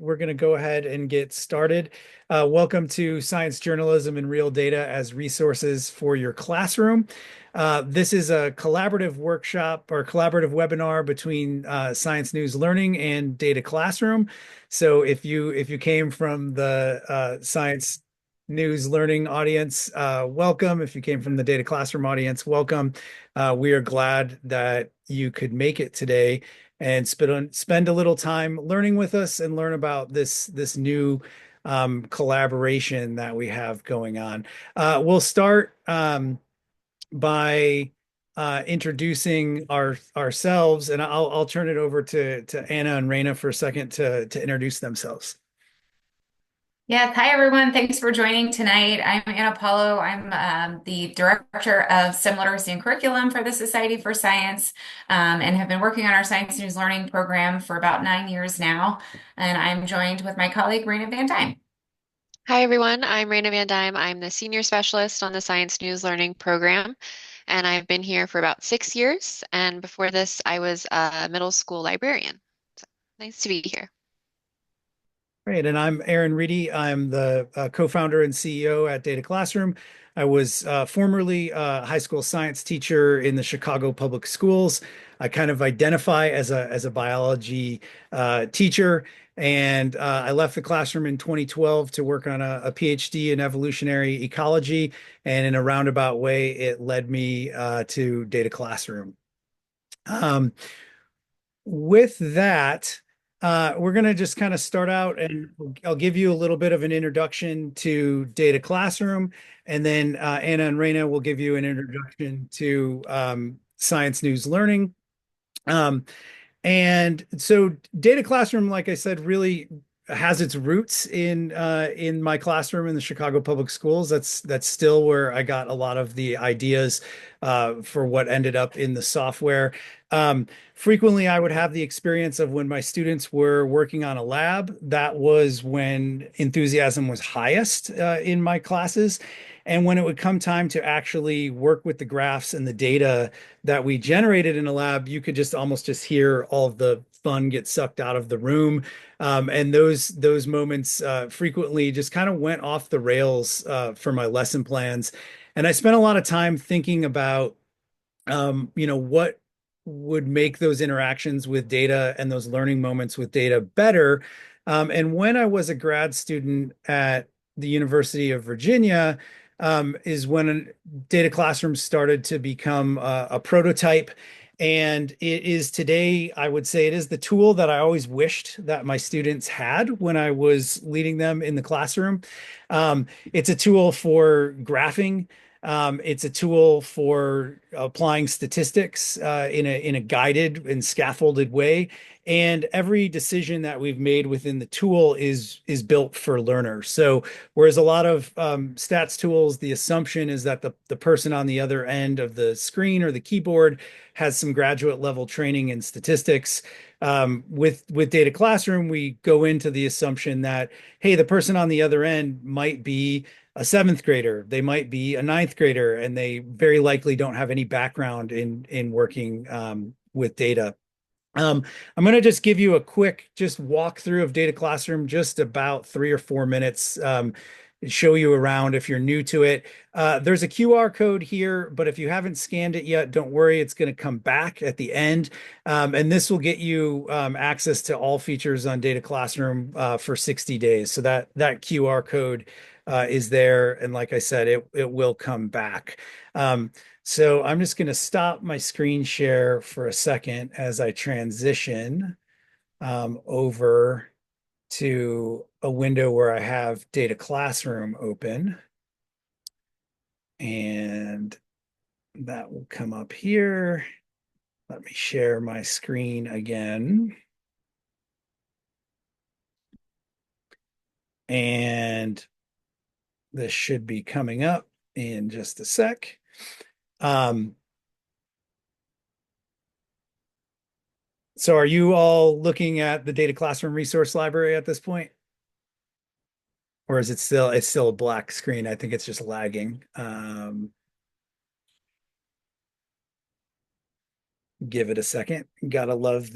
we're gonna go ahead and get started. Welcome to Science Journalism and Real Data as Resources for Your Classroom. This is a collaborative workshop or collaborative webinar between Science News Learning and Data Classroom. So if you came from the Science News Learning audience, welcome. If you came from the Data Classroom audience, welcome. We are glad that you could make it today and spend a little time learning with us and learn about this new collaboration that we have going on. We'll start by introducing ourselves, and I'll turn it over to Anna and Raina for a second to introduce themselves. Yes, hi everyone. Thanks for joining tonight. I'm Anna Pawlow. I'm the Director of STEM Literacy and Curriculum for the Society for Science, and have been working on our Science News Learning program for about 9 years now. And I'm joined with my colleague, Raina Van Dyne. Hi, everyone. I'm Raina Van Dyne. I'm the Senior Specialist on the Science News Learning program, and I've been here for about 6 years. And before this, I was a middle school librarian. So nice to be here. Great, and I'm Aaron Reedy. I'm the co-founder and CEO at DataClassroom. I was formerly a high school science teacher in the Chicago Public Schools. I kind of identify as a biology teacher, and I left the classroom in 2012 to work on a PhD in evolutionary ecology. And in a roundabout way, it led me to DataClassroom. Um, with that, we're going to just kind of start out and I'll give you a little bit of an introduction to Data Classroom, and then Anna and Raina will give you an introduction to Science News Learning. Um, and so Data Classroom, like I said, really has its roots in my classroom in the Chicago Public Schools. That's still where I got a lot of the ideas for what ended up in the software. Frequently, I would have the experience of when my students were working on a lab. That was when enthusiasm was highest in my classes. And when it would come time to actually work with the graphs and the data that we generated in a lab, you could just almost just hear all of the fun get sucked out of the room. And those moments frequently just kind of went off the rails for my lesson plans. And I spent a lot of time thinking about, what would make those interactions with data and those learning moments with data better. And when I was a grad student at the University of Virginia, is when Data Classroom started to become a prototype. And it is today, I would say it is the tool that I always wished that my students had when I was leading them in the classroom. It's a tool for graphing. It's a tool for applying statistics in a guided and scaffolded way. And every decision that we've made within the tool is built for learners. So whereas a lot of stats tools, the assumption is that the person on the other end of the screen or the keyboard has some graduate level training in statistics. With Data Classroom, we go into the assumption that, hey, the person on the other end might be a seventh grader, they might be a ninth grader, and they very likely don't have any background in working with data. I'm going to just give you a quick just walkthrough of Data Classroom, just about 3 or 4 minutes, show you around if you're new to it. There's a QR code here, but if you haven't scanned it yet, don't worry, it's going to come back at the end. And this will get you access to all features on Data Classroom for 60 days. So that QR code is there. And like I said, it will come back. So I'm just going to stop my screen share for a second as I transition over to a window where I have Data Classroom open. And that will come up here. Let me share my screen again. And this should be coming up in just a sec. So are you all looking at the Data Classroom resource library at this point? Or is it's still a black screen? I think it's just lagging. Give it a second. Gotta love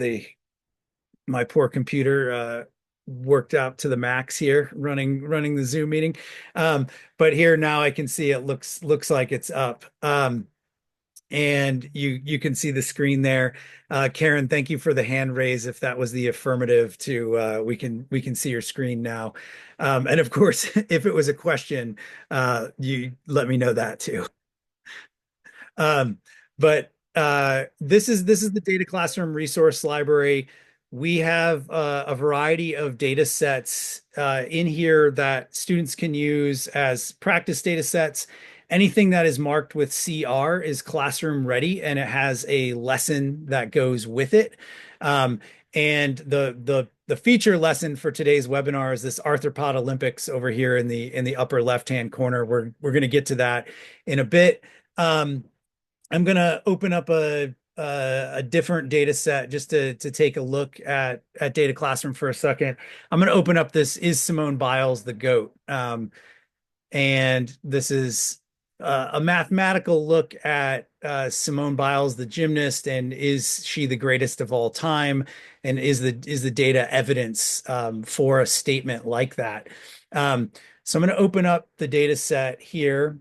my poor computer worked out to the max here, running the Zoom meeting. But here now I can see it looks like it's up. And you can see the screen there. Karen, thank you for the hand raise. If that was the affirmative to we can see your screen now. And of course, if it was a question, you let me know that too. Um, but this is the Data Classroom Resource Library. We have a variety of data sets in here that students can use as practice data sets. Anything that is marked with CR is classroom ready, and it has a lesson that goes with it. Um, and the feature lesson for today's webinar is this arthropod Olympics over here in the upper left-hand corner. We're going to get to that in a bit. I'm gonna open up a different data set just to take a look at Data Classroom for a second. I'm gonna open up this Is Simone Biles the GOAT? And this is a mathematical look at Simone Biles, the gymnast, and is she the greatest of all time? And is the data evidence for a statement like that? So I'm going to open up the data set here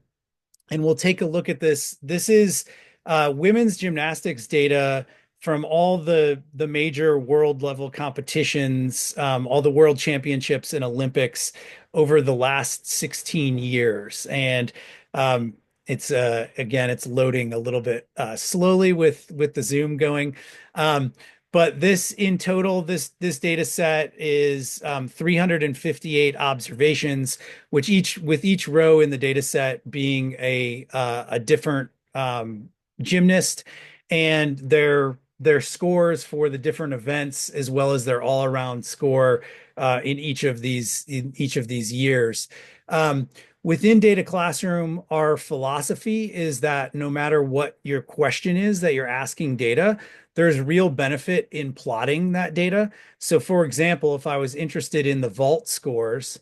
and we'll take a look at this. This is women's gymnastics data from all the major world level competitions, all the world championships and Olympics over the last 16 years. And it's again, it's loading a little bit slowly with the Zoom going. But this in total, this data set is 358 observations, which each row in the data set being a different gymnast and their scores for the different events as well as their all-around score in each of these years. Within Data Classroom, our philosophy is that no matter what your question is that you're asking data, there's real benefit in plotting that data. So for example, if I was interested in the vault scores,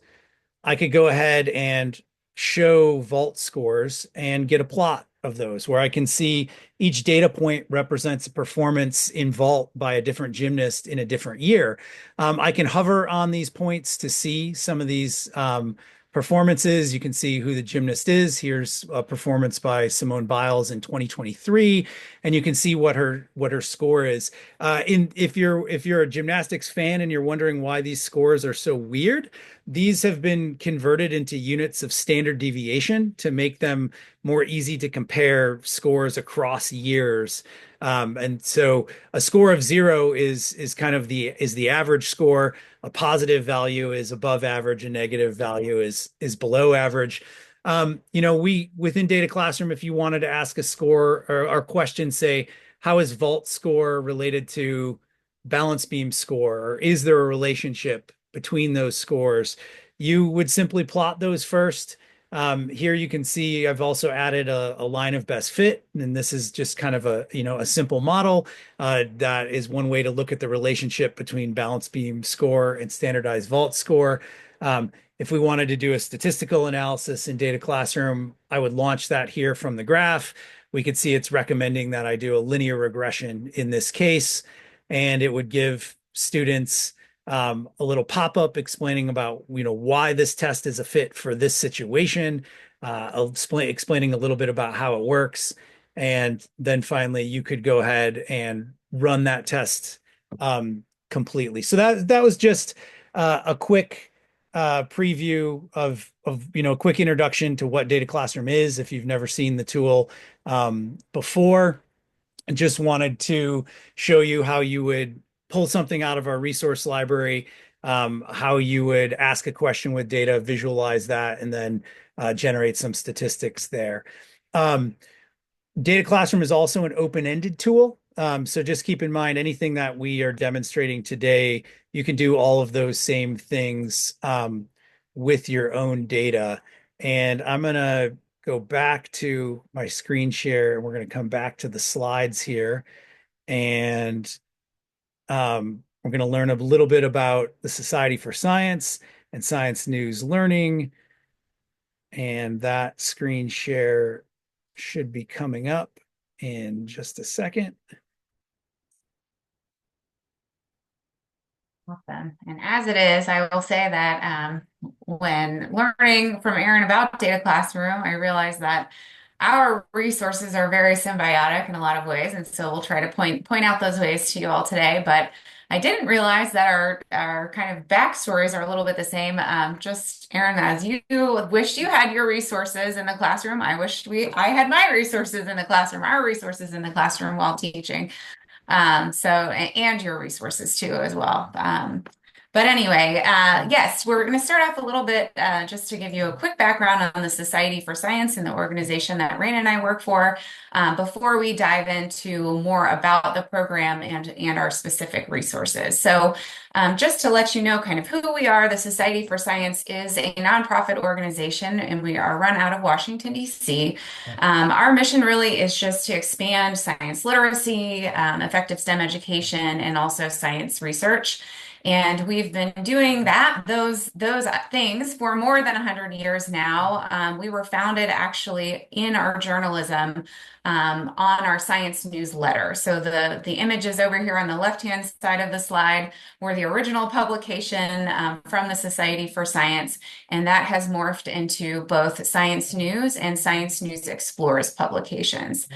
I could go ahead and show vault scores and get a plot of those where I can see each data point represents a performance in vault by a different gymnast in a different year. I can hover on these points to see some of these performances. You can see who the gymnast is. Here's a performance by Simone Biles in 2023, and you can see what her score is. If you're a gymnastics fan and you're wondering why these scores are so weird, these have been converted into units of standard deviation to make them more easy to compare scores across years. And so a score of 0 is kind of the average score. A positive value is above average, a negative value is below average. We within Data Classroom, if you wanted to ask a score or question, say, how is vault score related to balance beam score, or is there a relationship between those scores? You would simply plot those first. Here you can see I've also added a line of best fit, and this is just kind of a simple model that is one way to look at the relationship between balance beam score and standardized vault score. If we wanted to do a statistical analysis in Data Classroom, I would launch that here from the graph. We could see it's recommending that I do a linear regression in this case, and it would give students a little pop-up explaining about why this test is a fit for this situation, explaining a little bit about how it works, and then finally you could go ahead and run that test completely. So that was just a quick preview of a quick introduction to what Data Classroom is if you've never seen the tool before. I just wanted to show you how you would pull something out of our resource library, how you would ask a question with data, visualize that, and then generate some statistics there. Data Classroom is also an open-ended tool. So just keep in mind anything that we are demonstrating today, you can do all of those same things with your own data. And I'm going to go back to my screen share and we're going to come back to the slides here. And we're going to learn a little bit about the Society for Science and Science News Learning. And that screen share should be coming up in just a second. Awesome. And as it is, I will say that when learning from Erin about Data Classroom, I realized that our resources are very symbiotic in a lot of ways, and so we'll try to point out those ways to you all today. But I didn't realize that our kind of backstories are a little bit the same. Just Erin, as you wished you had your resources in the classroom, I wished I had my resources in the classroom, our resources in the classroom while teaching. And your resources too as well. But anyway, yes, we're going to start off a little bit just to give you a quick background on the Society for Science and the organization that Raina and I work for before we dive into more about the program and our specific resources. So just to let you know kind of who we are, the Society for Science is a nonprofit organization and we are run out of Washington, D.C. Our mission really is just to expand science literacy, effective STEM education, and also science research. And we've been doing those things for more than 100 years now. We were founded actually in our journalism on our science newsletter. So the images over here on the left-hand side of the slide were the original publication from the Society for Science, and that has morphed into both Science News and Science News Explores publications.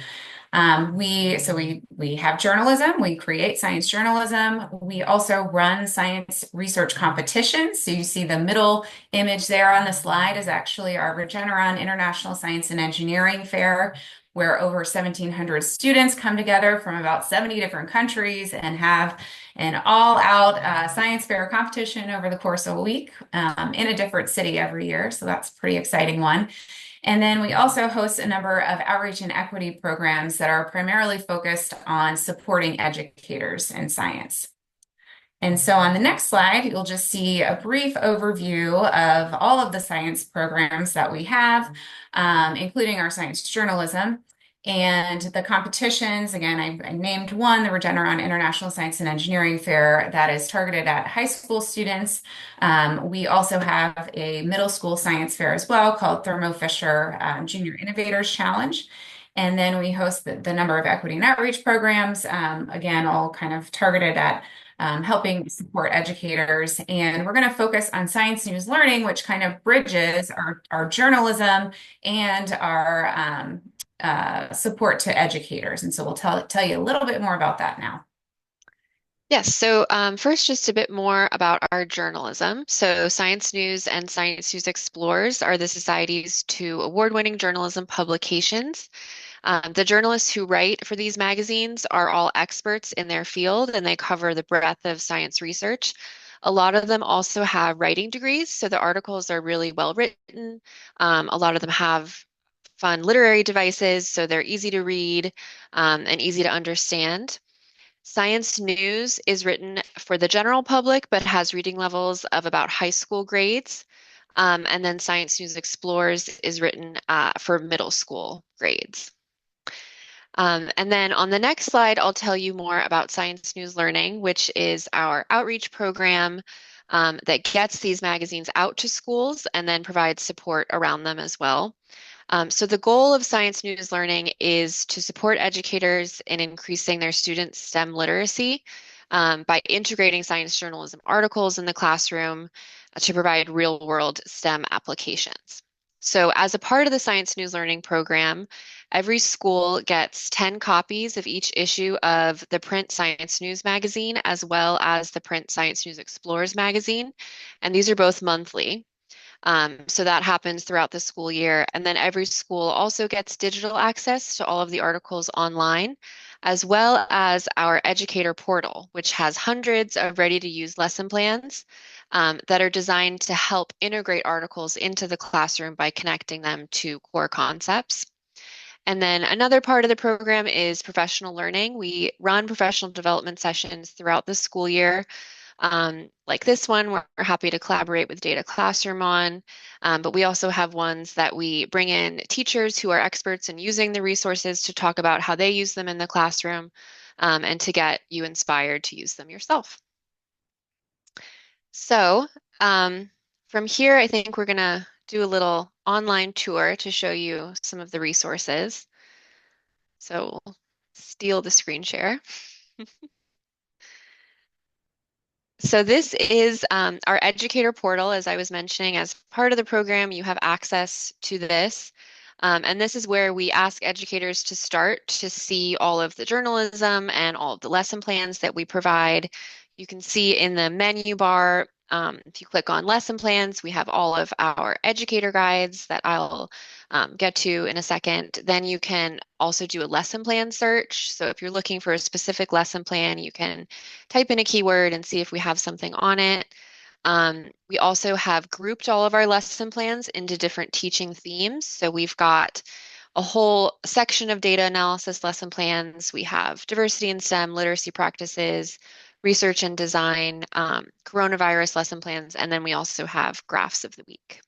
We have journalism, we create science journalism. We also run science research competitions. So you see the middle image there on the slide is actually our Regeneron International Science and Engineering Fair, where over 1,700 students come together from about 70 different countries and have an all-out science fair competition over the course of a week in a different city every year. So that's a pretty exciting one. And then we also host a number of outreach and equity programs that are primarily focused on supporting educators in science. And so on the next slide, you'll just see a brief overview of all of the science programs that we have, including our science journalism. And the competitions, again, I named one, the Regeneron International Science and Engineering Fair, that is targeted at high school students. We also have a middle school science fair as well called Thermo Fisher Junior Innovators Challenge. And then we host the number of equity and outreach programs, again, all kind of targeted at helping support educators. And we're going to focus on science news learning, which kind of bridges our journalism and our support to educators. And so we'll tell you a little bit more about that now. Yes, so first, just a bit more about our journalism. So, Science News and Science News Explores are the Society's two award-winning journalism publications. The journalists who write for these magazines are all experts in their field and they cover the breadth of science research. A lot of them also have writing degrees, so the articles are really well written. A lot of them have fun literary devices, so they're easy to read and easy to understand. Science News is written for the general public, but has reading levels of about high school grades. And then Science News Explores is written for middle school grades. And then on the next slide, I'll tell you more about Science News Learning, which is our outreach program that gets these magazines out to schools and then provides support around them as well. So the goal of Science News Learning is to support educators in increasing their students' STEM literacy by integrating science journalism articles in the classroom to provide real-world STEM applications. So as a part of the Science News Learning program, every school gets 10 copies of each issue of the print Science News magazine as well as the print Science News Explorers magazine, and these are both monthly. So that happens throughout the school year. And then every school also gets digital access to all of the articles online, as well as our educator portal, which has hundreds of ready-to-use lesson plans that are designed to help integrate articles into the classroom by connecting them to core concepts. And then another part of the program is professional learning. We run professional development sessions throughout the school year. Like this one, we're happy to collaborate with DataClassroom on, but we also have ones that we bring in teachers who are experts in using the resources to talk about how they use them in the classroom and to get you inspired to use them yourself. So from here, I think we're going to do a little online tour to show you some of the resources. So we'll steal the screen share. So this is our educator portal, as I was mentioning. As part of the program, you have access to this. And this is where we ask educators to start to see all of the journalism and all of the lesson plans that we provide. You can see in the menu bar, if you click on lesson plans, we have all of our educator guides that I'll get to in a second. Then you can also do a lesson plan search. So if you're looking for a specific lesson plan, you can type in a keyword and see if we have something on it. We also have grouped all of our lesson plans into different teaching themes. So we've got a whole section of data analysis lesson plans. We have diversity in STEM, literacy practices, research and design, coronavirus lesson plans, and then we also have graphs of the week.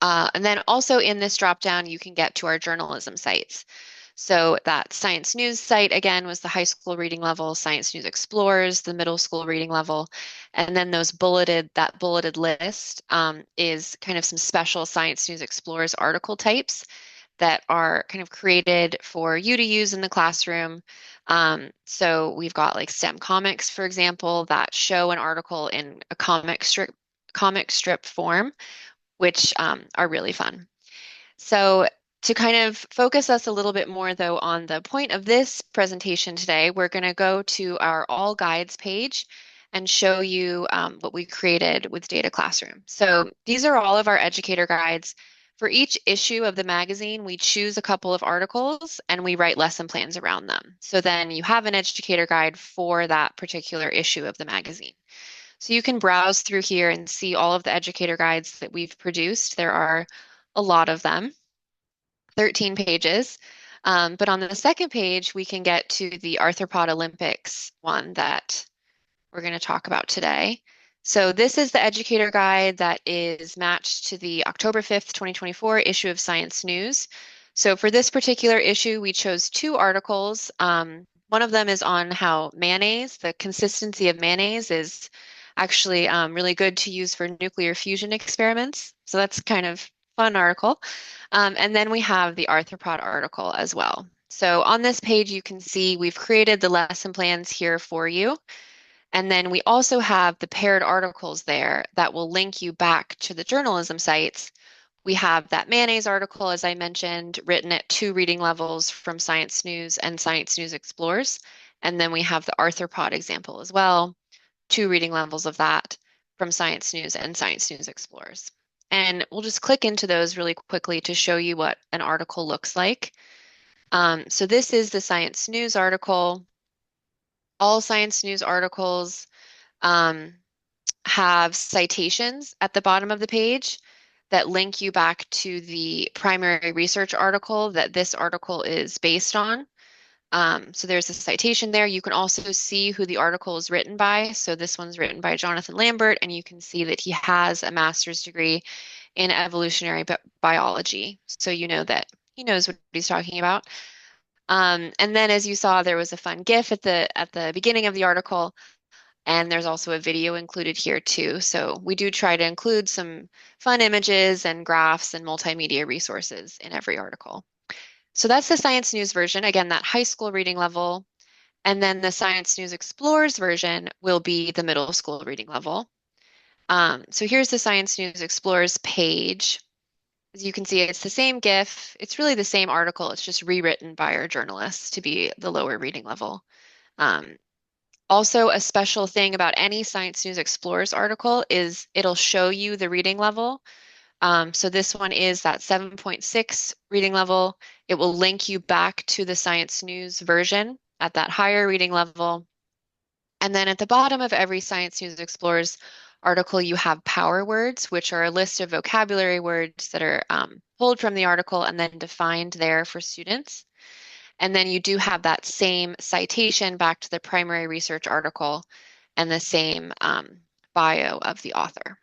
And then also in this dropdown, you can get to our journalism sites. So that Science News site, again, was the high school reading level, Science News Explorers, the middle school reading level. And then that bulleted list is kind of some special Science News Explorers article types that are kind of created for you to use in the classroom. So we've got like STEM comics, for example, that show an article in a comic strip form, which are really fun. So to kind of focus us a little bit more, though, on the point of this presentation today, we're going to go to our All Guides page and show you what we created with Data Classroom. So these are all of our educator guides. For each issue of the magazine, we choose a couple of articles and we write lesson plans around them. So then you have an educator guide for that particular issue of the magazine. So you can browse through here and see all of the educator guides that we've produced. There are a lot of them. 13 pages. But on the second page, we can get to the Arthropod Olympics one that we're going to talk about today. So this is the educator guide that is matched to the October 5th, 2024 issue of Science News. So for this particular issue, we chose two articles. One of them is on how mayonnaise, the consistency of mayonnaise is actually really good to use for nuclear fusion experiments. So that's kind of fun article. And then we have the arthropod article as well. So on this page, you can see we've created the lesson plans here for you. And then we also have the paired articles there that will link you back to the journalism sites. We have that mayonnaise article, as I mentioned, written at 2 reading levels from Science News and Science News Explorers. And then we have the arthropod example as well, 2 reading levels of that from Science News and Science News Explorers. And we'll just click into those really quickly to show you what an article looks like. So this is the Science News article. All Science News articles have citations at the bottom of the page that link you back to the primary research article that this article is based on. So there's a citation there. You can also see who the article is written by. So this one's written by Jonathan Lambert, and you can see that he has a master's degree in evolutionary biology. So you know that he knows what he's talking about. And then as you saw, there was a fun GIF at the beginning of the article, and there's also a video included here too. So we do try to include some fun images and graphs and multimedia resources in every article. So that's the Science News version, again, that high school reading level. And then the Science News Explorers version will be the middle school reading level. So here's the Science News Explorers page. As you can see, it's the same GIF. It's really the same article. It's just rewritten by our journalists to be the lower reading level. Also, a special thing about any Science News Explorers article is it'll show you the reading level. So this one is that 7.6 reading level. It will link you back to the Science News version at that higher reading level. And then at the bottom of every Science News Explorers article, you have power words, which are a list of vocabulary words that are pulled from the article and then defined there for students. And then you do have that same citation back to the primary research article and the same bio of the author.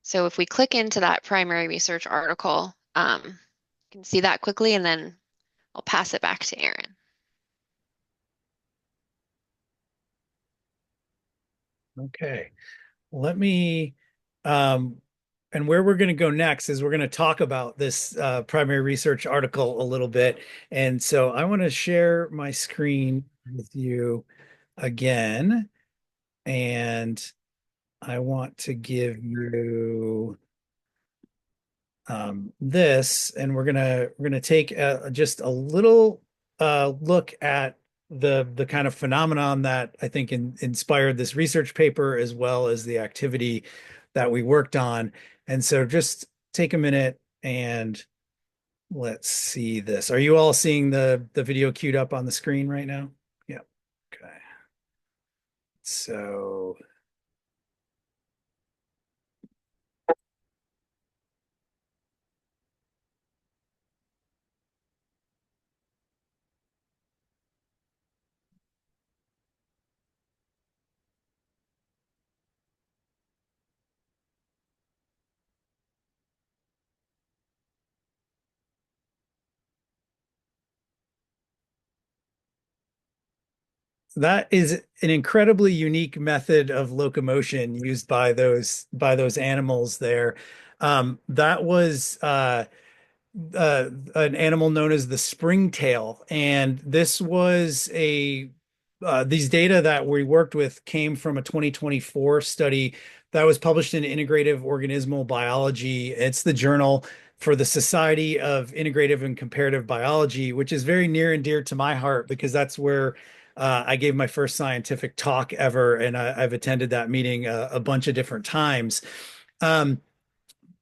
So if we click into that primary research article, you can see that quickly, and then I'll pass it back to Erin. Okay. Let me, and where we're going to go next is we're going to talk about this primary research article a little bit. And so I want to share my screen with you again. And I want to give you this, and we're gonna take just a little look at the kind of phenomenon that I think inspired this research paper as well as the activity that we worked on. And so just take a minute and let's see this. Are you all seeing the video queued up on the screen right now? Yeah. Okay. So that is an incredibly unique method of locomotion used by those animals there. That was an animal known as the springtail, and this was a these data that we worked with came from a 2024 study that was published in Integrative Organismal Biology. It's the journal for the Society of Integrative and Comparative Biology, which is very near and dear to my heart because that's where I gave my first scientific talk ever, and I've attended that meeting a bunch of different times. Um,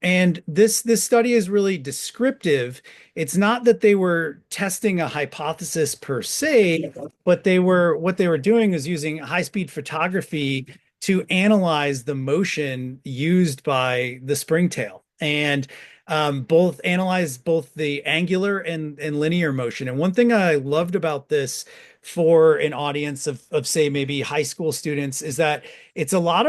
and this study is really descriptive. It's not that they were testing a hypothesis per se, but they were what they were doing is using high-speed photography to analyze the motion used by the springtail and both analyze both the angular and linear motion. And one thing I loved about this for an audience of say maybe high school students is that there's a lot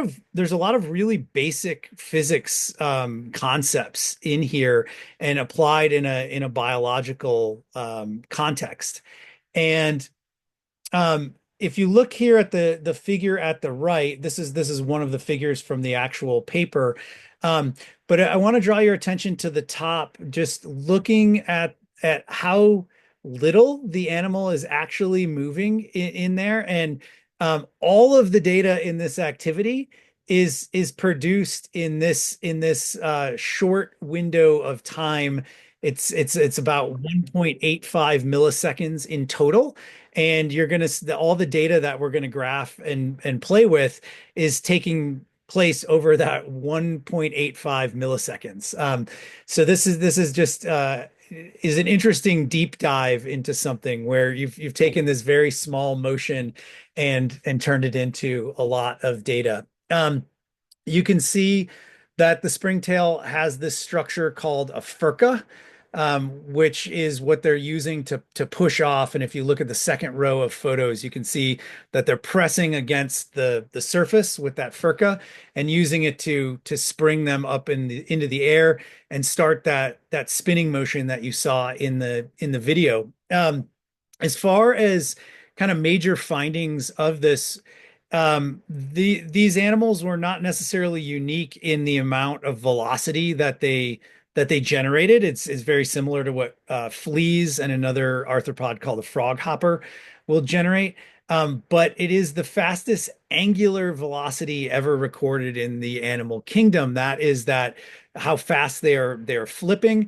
of really basic physics concepts in here and applied in a biological context. And if you look here at the figure at the right, this is one of the figures from the actual paper. But I want to draw your attention to the top, just looking at how little the animal is actually moving in there, and all of the data in this activity is produced in this short window of time. It's about 1.85 milliseconds in total, and you're going to all the data that we're going to graph and play with is taking place over that 1.85 milliseconds. So this is just is an interesting deep dive into something where you've taken this very small motion and turned it into a lot of data. You can see that the springtail has this structure called a furca, which is what they're using to push off. And if you look at the second row of photos, you can see that they're pressing against the surface with that furca and using it to spring them up into the air and start that spinning motion that you saw in the video. As far as kind of major findings of this, these animals were not necessarily unique in the amount of velocity that they generated. It's very similar to what fleas and another arthropod called a frog hopper will generate. But it is the fastest angular velocity ever recorded in the animal kingdom. That is that how fast they're flipping.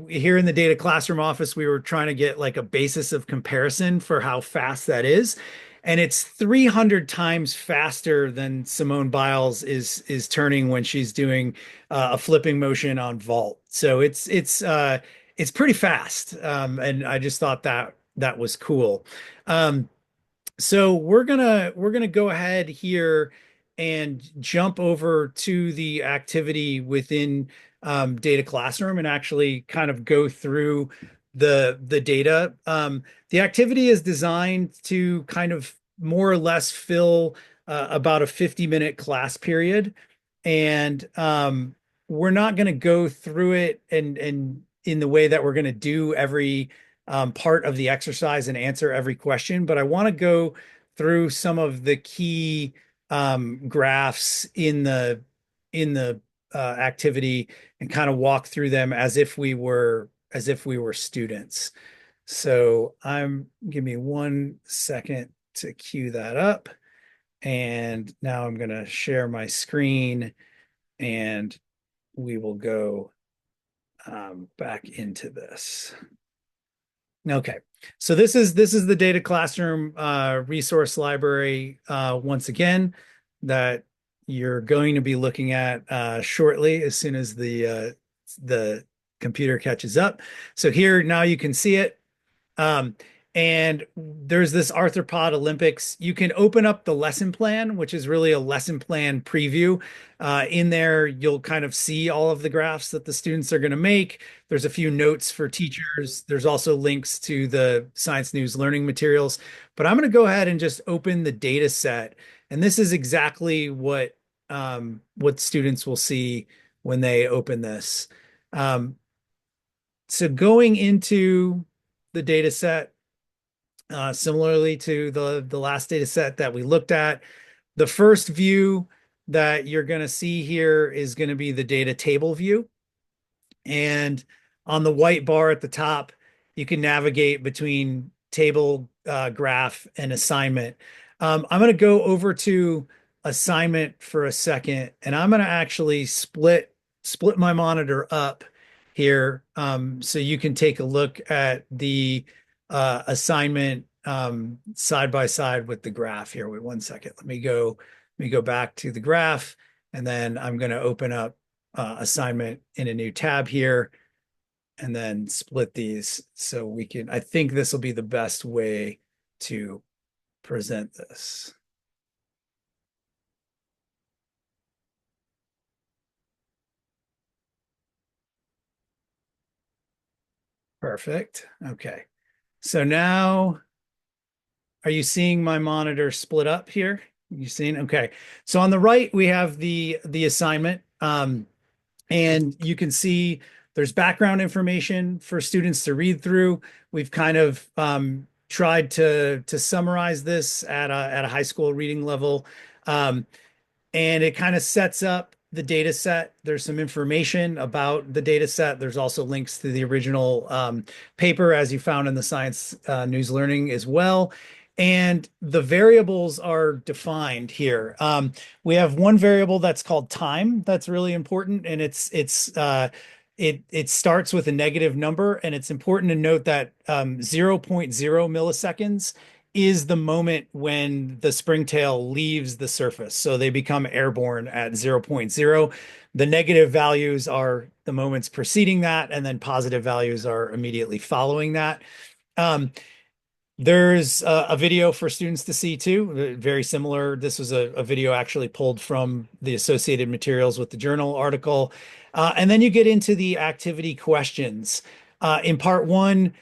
Here in the data classroom office, we were trying to get like a basis of comparison for how fast that is. And it's 300 times faster than Simone Biles is turning when she's doing a flipping motion on vault. So it's pretty fast, and I just thought that was cool. Um, so we're gonna go ahead here and jump over to the activity within Data Classroom and actually kind of go through the data. The activity is designed to kind of more or less fill about a 50-minute class period, and we're not going to go through it and in the way that we're going to do every part of the exercise and answer every question, but I want to go through some of the key graphs in the activity and kind of walk through them as if we were students. So give me 1 second to cue that up. And now I'm going to share my screen and we will go back into this. Okay, so this is the data classroom resource library once again that you're going to be looking at shortly as soon as the computer catches up. So here now you can see it. Um, and there's this arthropod Olympics. You can open up the lesson plan, which is really a lesson plan preview. In there, you'll kind of see all of the graphs that the students are going to make. There's a few notes for teachers. There's also links to the Science News learning materials. But I'm going to go ahead and just open the data set. And this is exactly what students will see when they open this. Um, so going into the data set, similarly to the last data set that we looked at, the first view that you're going to see here is going to be the data table view. And on the white bar at the top, you can navigate between table, graph, and assignment. I'm going to go over to assignment for a second, and I'm going to actually split my monitor up here, so you can take a look at the assignment side by side with the graph here. Wait 1 second. Let me go back to the graph, and then I'm going to open up assignment in a new tab here and then split these so we can, I think this will be the best way to present this. Perfect. Okay. So now, are you seeing my monitor split up here? You seeing? Okay. So on the right, we have the assignment. And you can see there's background information for students to read through. We've kind of tried to summarize this at a high school reading level. Um, and it kind of sets up the data set. There's some information about the data set. There's also links to the original paper, as you found in the Science News Learning as well. And the variables are defined here. We have one variable that's called time. That's really important, and it starts with a negative number, and it's important to note that 0.0 milliseconds is the moment when the springtail leaves the surface. So they become airborne at 0.0. The negative values are the moments preceding that, and then positive values are immediately following that. There's a video for students to see too, very similar. This was a video actually pulled from the associated materials with the journal article. And then you get into the activity questions. In part one,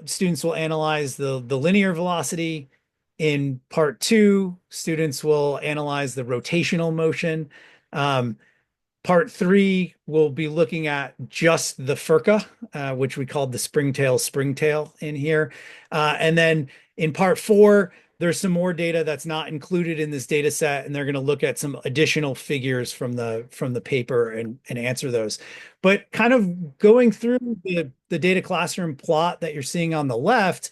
students will analyze the linear velocity. In part two, students will analyze the rotational motion. Part three, we'll be looking at just the FERCA, which we called the springtail in here. And then in part four, there's some more data that's not included in this data set, and they're going to look at some additional figures from the paper and answer those. But kind of going through the data classroom plot that you're seeing on the left,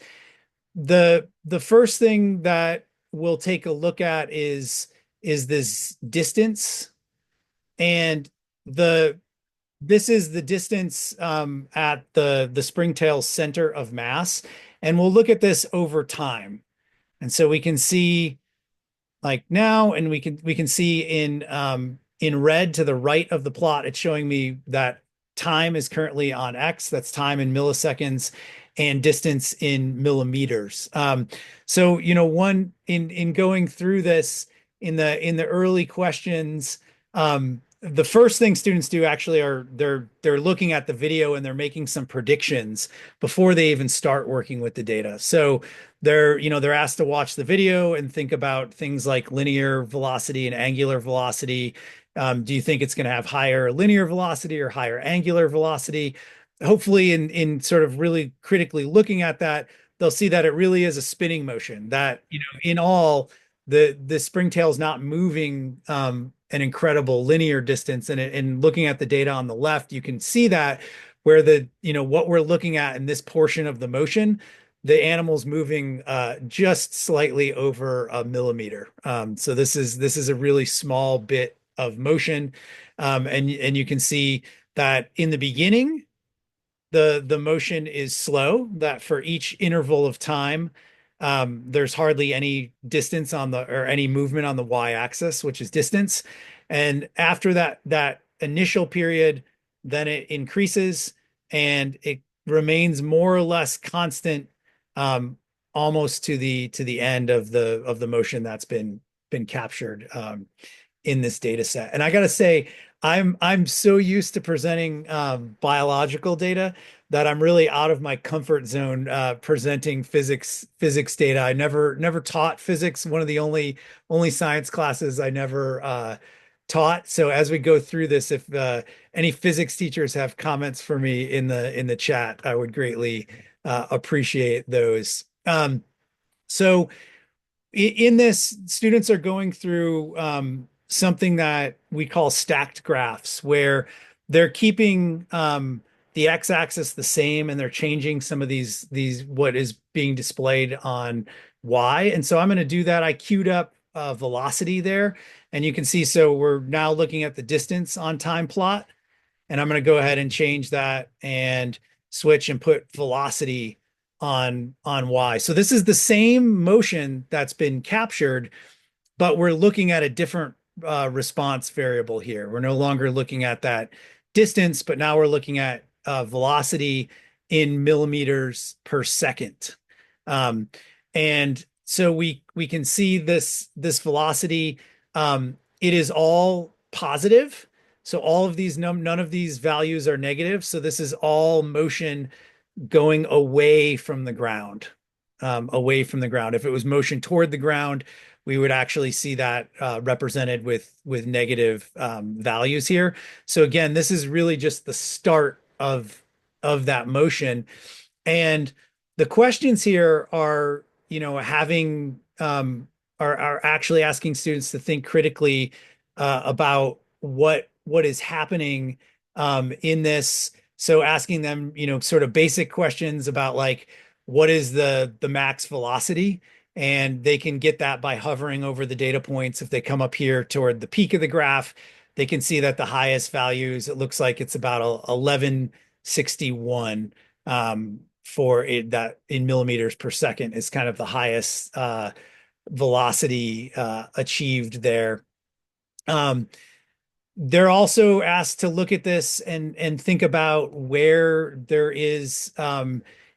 the first thing that we'll take a look at is this distance. And this is the distance at the springtail center of mass. And we'll look at this over time. And so we can see like now, and we can see in red to the right of the plot, it's showing me that time is currently on X, that's time in milliseconds, and distance in millimeters. So, one in going through this in the early questions, the first thing students do actually are they're looking at the video and they're making some predictions before they even start working with the data. So they're asked to watch the video and think about things like linear velocity and angular velocity. Do you think it's going to have higher linear velocity or higher angular velocity? Hopefully, in sort of really critically looking at that, they'll see that it really is a spinning motion. That in all, the springtail is not moving an incredible linear distance. And looking at the data on the left, you can see that where what we're looking at in this portion of the motion, the animal's moving just slightly over a millimeter. So this is a really small bit of motion, and you can see that in the beginning the motion is slow, that for each interval of time, there's hardly any distance on the or any movement on the y-axis, which is distance. And after that initial period, then it increases and it remains more or less constant, um, almost to the end of the motion that's been captured. In this data set. And I got to say, I'm so used to presenting biological data that I'm really out of my comfort zone presenting physics data. I never taught physics. One of the only science classes I never taught. So as we go through this, if any physics teachers have comments for me in the chat, I would greatly appreciate those. So in this, students are going through something that we call stacked graphs, where they're keeping the x-axis the same and they're changing some of these what is being displayed on y. And so I'm going to do that. I queued up velocity there, and you can see, so we're now looking at the distance on time plot, and I'm going to go ahead and change that and switch and put velocity on y. So this is the same motion that's been captured, but we're looking at a different response variable here. We're no longer looking at that distance, but now we're looking at velocity in millimeters per second. And so we can see this velocity. It is all positive. So all of these none of these values are negative. So this is all motion going away from the ground, away from the ground. If it was motion toward the ground, we would actually see that represented with negative values here. So again, this is really just the start of that motion. And the questions here are, having are actually asking students to think critically about what is happening in this. So asking them, sort of basic questions about, like, what is the max velocity? And they can get that by hovering over the data points. If they come up here toward the peak of the graph, they can see that the highest values, it looks like it's about 1161 for it, that in millimeters per second is kind of the highest velocity achieved there. They're also asked to look at this and think about where there is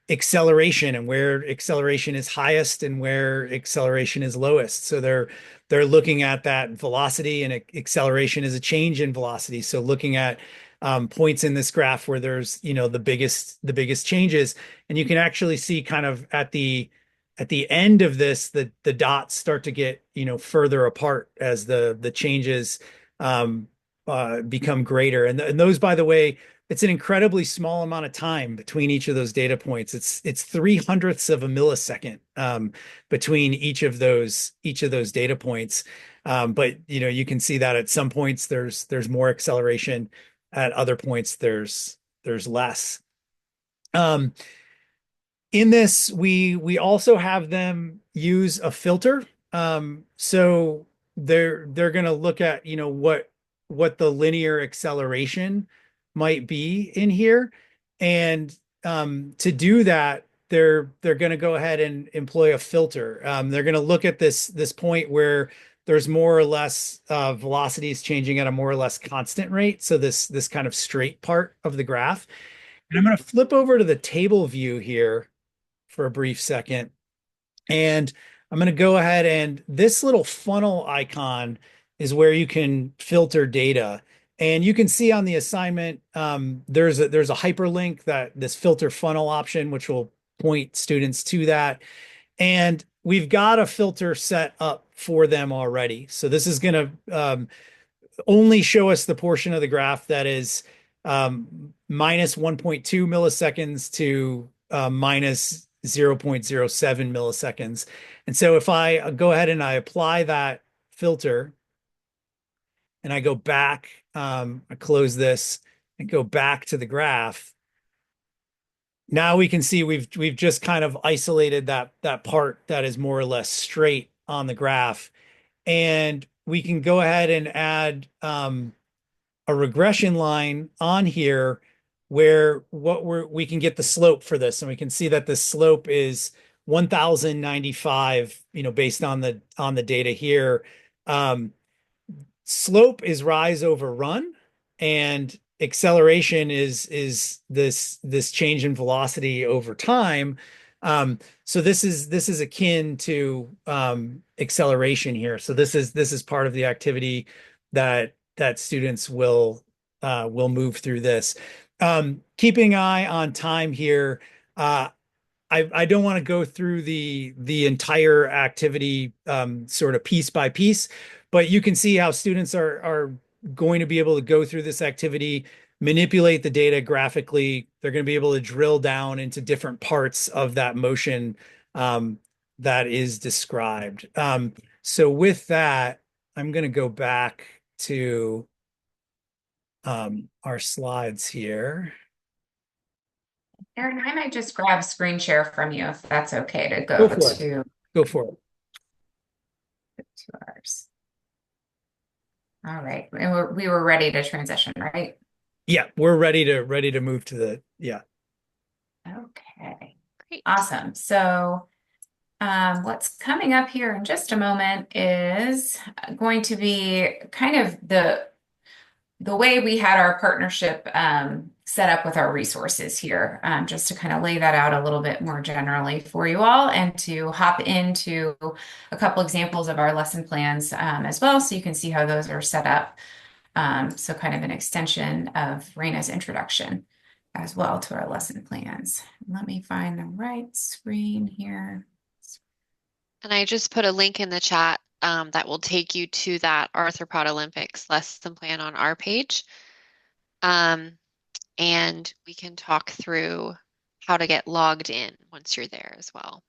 acceleration, and where acceleration is highest and where acceleration is lowest. So they're looking at that velocity, and acceleration is a change in velocity. So looking at points in this graph where there's the biggest changes, and you can actually see kind of at the end of this, the dots start to get further apart as the changes become greater. And those, by the way, it's an incredibly small amount of time between each of those data points. It's 300ths of a millisecond between each of those data points. But you can see that at some points there's more acceleration, at other points there's less. In this, we also have them use a filter. So they're going to look at what the linear acceleration might be in here, and to do that, they're going to go ahead and employ a filter. They're going to look at this point where there's more or less velocities changing at a more or less constant rate. So this kind of straight part of the graph. And I'm going to flip over to the table view here for a brief second. And I'm going to go ahead, and this little funnel icon is where you can filter data. And you can see on the assignment, there's a hyperlink, that this filter funnel option, which will point students to that. And we've got a filter set up for them already. So this is going to only show us the portion of the graph that is minus 1.2 milliseconds to minus 0.07 milliseconds. And so if I go ahead and I apply that filter, and I go back, I close this and go back to the graph, now we can see we've just kind of isolated that part that is more or less straight on the graph, and we can go ahead and add a regression line on here where we can get the slope for this, and we can see that the slope is 1095, based on the data here. Um, Slope is rise over run, and acceleration is this change in velocity over time. So this is akin to acceleration here. So this is part of the activity that students will move through this. Keeping an eye on time here. I don't want to go through the entire activity sort of piece by piece, but you can see how students are going to be able to go through this activity, manipulate the data graphically. They're going to be able to drill down into different parts of that motion um, that is described. So with that, I'm going to go back to our slides here. Erin, I might just grab screen share from you if that's okay to Go go for it. to Go for it. ours. All right. And we were ready to transition, right? Yeah, we're ready to move to yeah. Okay. Great. Awesome. So what's coming up here in just a moment is going to be kind of the way we had our partnership set up with our resources here, just to kind of lay that out a little bit more generally for you all, and to hop into a couple examples of our lesson plans as well, so you can see how those are set up. So kind of an extension of Raina's introduction as well to our lesson plans. Let me find the right screen here. And I just put a link in the chat that will take you to that Arthropod Olympics lesson plan on our page. And we can talk through how to get logged in once you're there as well.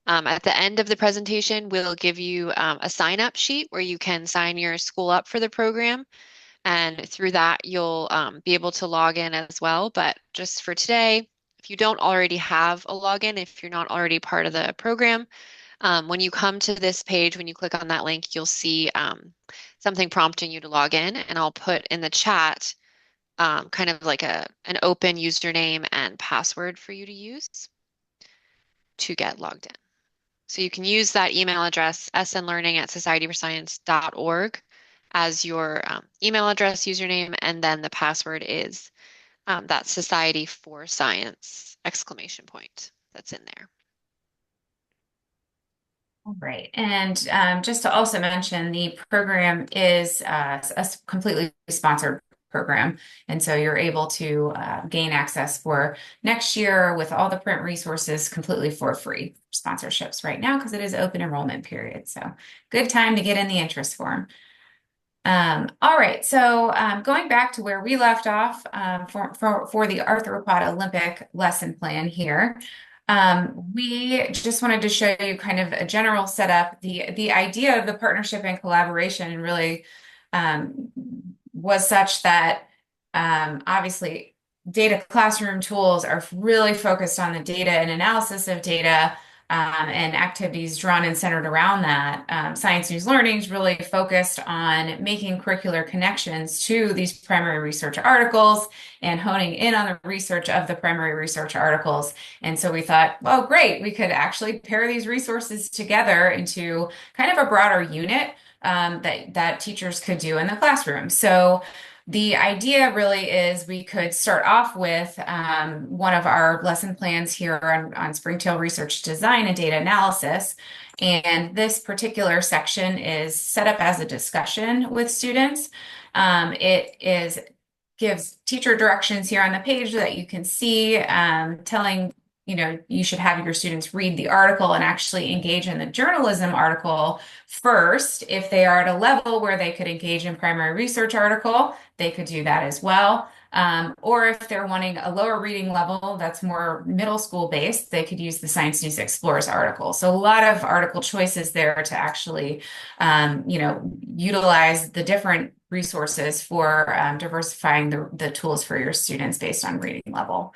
At the end of the presentation, we'll give you a sign-up sheet where you can sign your school up for the program. And through that, you'll be able to log in as well. But just for today, if you don't already have a login, if you're not already part of the program, when you come to this page, when you click on that link, you'll see something prompting you to log in. And I'll put in the chat kind of like an open username and password for you to use to get logged in. So you can use that email address, snlearning@societyforscience.org, as your email address, username, and then the password is that Society for Science ! That's in there. All right. And just to also mention, the program is a completely sponsored program. And so you're able to gain access for next year with all the print resources completely for free sponsorships right now, because it is open enrollment period. So good time to get in the interest form. All right, so going back to where we left off for the Arthropod Olympic lesson plan here, we just wanted to show you kind of a general setup. The idea of the partnership and collaboration really was such that obviously data classroom tools are really focused on the data and analysis of data, and activities drawn and centered around that. Science News Learning is really focused on making curricular connections to these primary research articles and honing in on the research of the primary research articles. And so we thought, well, great, we could actually pair these resources together into kind of a broader unit that teachers could do in the classroom. So the idea really is we could start off with one of our lesson plans here on Springtail Research Design and Data Analysis. And this particular section is set up as a discussion with students. Gives teacher directions here on the page that you can see, telling you should have your students read the article and actually engage in the journalism article first. If they are at a level where they could engage in primary research article, they could do that as well. Or if they're wanting a lower reading level that's more middle school based, they could use the Science News Explorers article. So a lot of article choices there to actually, utilize the different resources for diversifying the tools for your students based on reading level.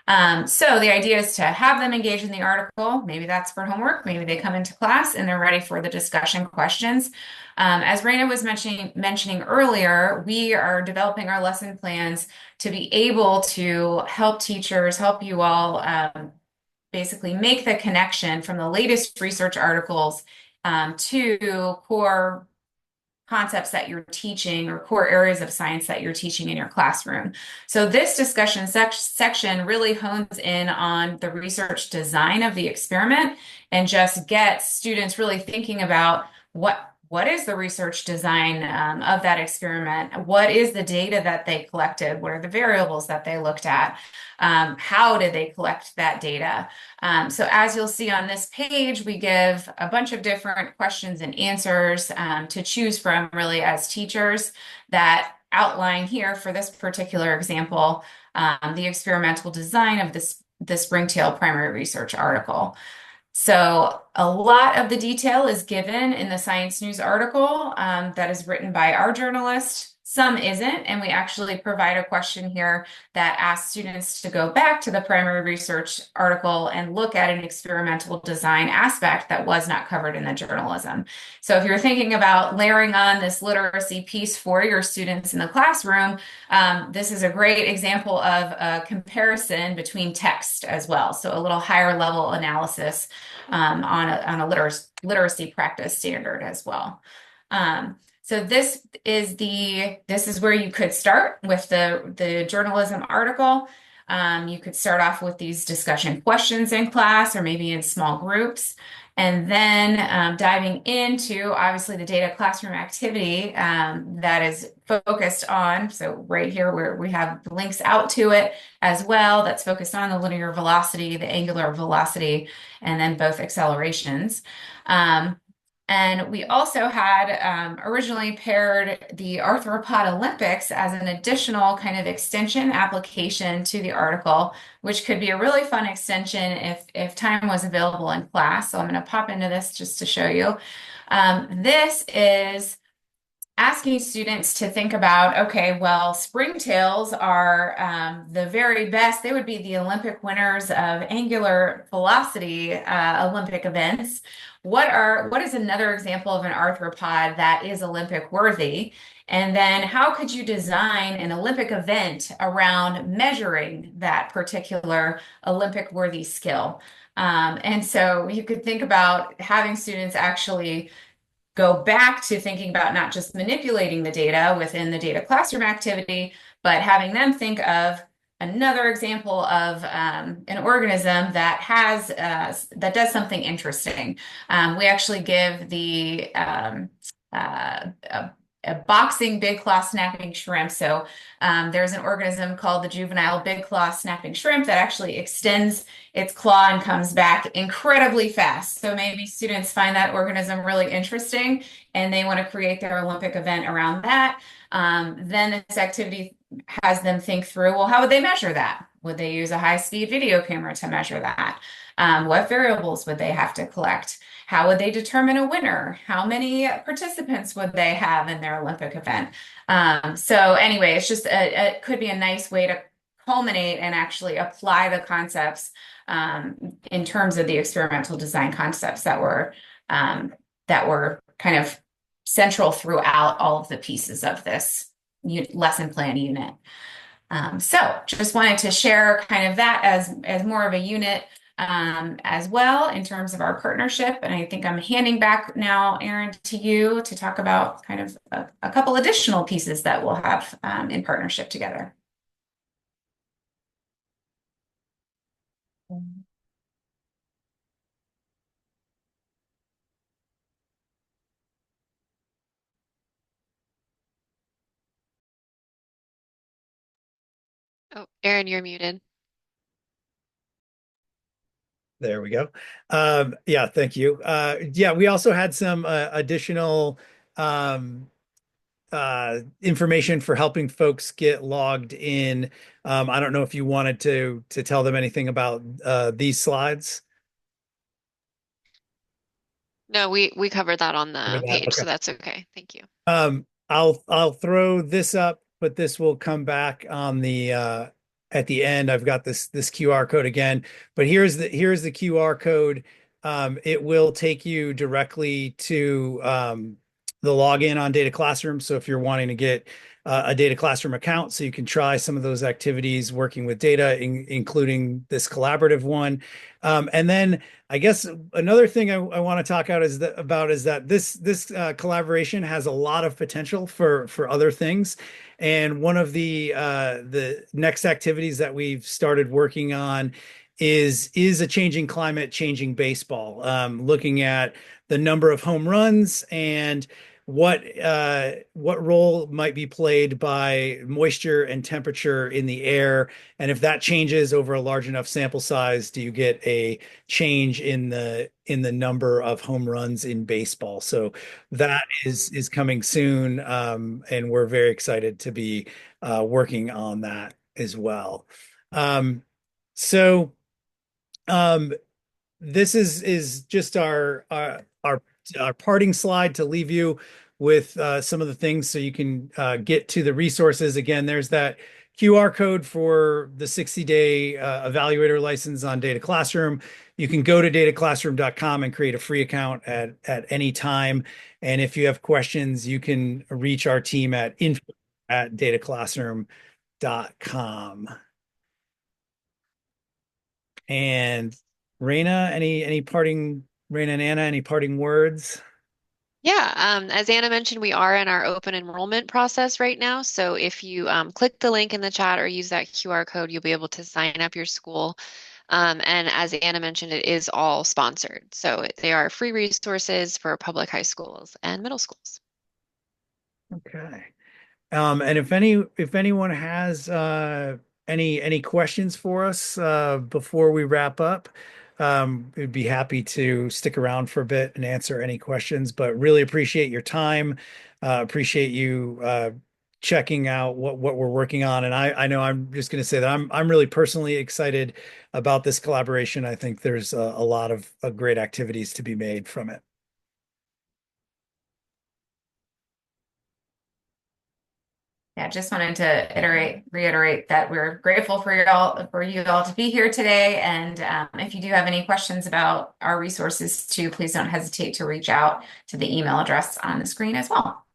So the idea is to have them engage in the article. Maybe that's for homework. Maybe they come into class and they're ready for the discussion questions. As Raina was mentioning earlier, we are developing our lesson plans to be able to help teachers, help you all basically make the connection from the latest research articles to core concepts that you're teaching or core areas of science that you're teaching in your classroom. So this discussion section really hones in on the research design of the experiment and just gets students really thinking about what is the research design of that experiment? What is the data that they collected? What are the variables that they looked at? How did they collect that data? So as you'll see on this page, we give a bunch of different questions and answers to choose from really as teachers that outline here for this particular example, the experimental design of the Springtail primary research article. So a lot of the detail is given in the Science News article that is written by our journalist. Some isn't, and we actually provide a question here that asks students to go back to the primary research article and look at an experimental design aspect that was not covered in the journalism. So if you're thinking about layering on this literacy piece for your students in the classroom, this is a great example of a comparison between text as well. So a little higher level analysis on a literacy practice standard as well. So this is where you could start with the journalism article. You could start off with these discussion questions in class or maybe in small groups. And then diving into obviously the data classroom activity that is focused on, so right here where we have the links out to it as well, that's focused on the linear velocity, the angular velocity, and then both accelerations. And we also had originally paired the Arthropod Olympics as an additional kind of extension application to the article, which could be a really fun extension if time was available in class. So I'm going to pop into this just to show you. This is asking students to think about, okay, well, springtails are the very best. They would be the Olympic winners of angular velocity Olympic events. What is another example of an arthropod that is Olympic worthy? And then how could you design an Olympic event around measuring that particular Olympic worthy skill? And so you could think about having students actually go back to thinking about not just manipulating the data within the data classroom activity, but having them think of another example of an organism that has that does something interesting. We actually give the a boxing big claw snapping shrimp. So there's an organism called the juvenile big claw snapping shrimp that actually extends its claw and comes back incredibly fast. So maybe students find that organism really interesting and they want to create their Olympic event around that. Then this activity has them think through, well, how would they measure that? Would they use a high-speed video camera to measure that? What variables would they have to collect? How would they determine a winner? How many participants would they have in their Olympic event? So anyway, it's just it could be a nice way to culminate and actually apply the concepts in terms of the experimental design concepts that were kind of central throughout all of the pieces of this lesson plan unit. So just wanted to share kind of that as more of a unit as well in terms of our partnership. And I think I'm handing back now, Erin, to you to talk about kind of a couple additional pieces that we'll have in partnership together. Oh, Erin, you're muted. There we go. Yeah, thank you. Yeah, we also had some additional um, information for helping folks get logged in. I don't know if you wanted to tell them anything about these slides. No, we covered that on Cover the that. page, Okay. so that's okay. Thank you. I'll throw this up, but this will come back on the at the end, I've got this QR code again, but here's the QR code. It will take you directly to the login on Data Classroom. So if you're wanting to get a Data Classroom account, so you can try some of those activities working with data, including this collaborative one. And then I guess another thing I want to talk about is that this collaboration has a lot of potential for other things. And one of the next activities that we've started working on is a changing climate, changing baseball, looking at the number of home runs and what role might be played by moisture and temperature in the air, and if that changes over a large enough sample size, do you get a change in the number of home runs in baseball? So that is coming soon, and we're very excited to be working on that as well. Um, so um, this is just our parting slide to leave you with some of the things so you can get to the resources. Again, there's that QR code for the 60-day evaluator license on Data Classroom. You can go to dataclassroom.com and create a free account at any time. And if you have questions, you can reach our team at info@dataclassroom.com. And Raina, Raina and Anna, any parting words? Yeah, as Anna mentioned, we are in our open enrollment process right now. So if you click the link in the chat or use that QR code, you'll be able to sign up your school. And as Anna mentioned, it is all sponsored. So they are free resources for public high schools and middle schools. Okay. And if anyone has any questions for us before we wrap up, we'd be happy to stick around for a bit and answer any questions. But really appreciate your time. Appreciate you checking out what we're working on. And I know I'm just going to say that I'm really personally excited about this collaboration. I think there's a lot of great activities to be made from it. Yeah, just wanted to reiterate that we're grateful for you all to be here today. And if you do have any questions about our resources too, please don't hesitate to reach out to the email address on the screen as well.